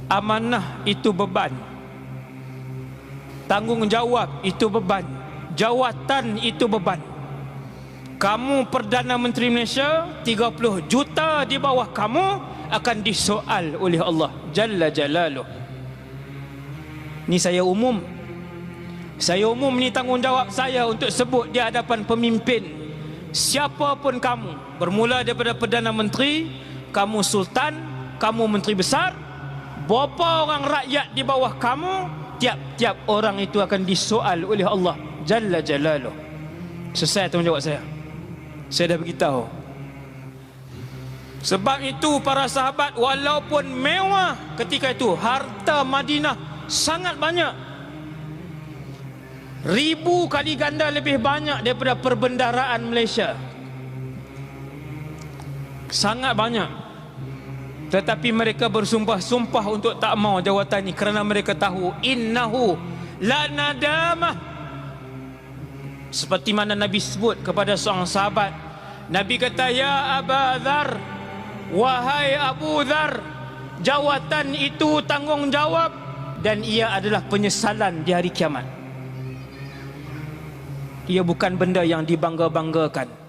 Amanah itu beban, tanggungjawab itu beban, jawatan itu beban. Kamu Perdana Menteri Malaysia, 30 juta di bawah kamu akan disoal oleh Allah Jalla Jalaluh. Ni saya umum ni tanggungjawab saya untuk sebut di hadapan pemimpin. Siapapun kamu, bermula daripada Perdana Menteri, kamu Sultan, kamu Menteri Besar, berapa orang rakyat di bawah kamu, tiap-tiap orang itu akan disoal oleh Allah Jalla Jalaluh. Selesai tanggungjawab saya. Saya dah beritahu. Sebab itu para sahabat, walaupun mewah ketika itu, harta Madinah sangat banyak, 1000 kali ganda lebih banyak daripada perbendaharaan Malaysia. Sangat banyak. Tetapi mereka bersumpah-sumpah untuk tak mau jawatan ini, kerana mereka tahu innahu la nadamah. Seperti mana Nabi sebut kepada seorang sahabat, Nabi kata, ya Aba Dhar, wahai Abu Dhar, jawatan itu tanggungjawab dan ia adalah penyesalan di hari kiamat. Ia bukan benda yang dibangga-banggakan.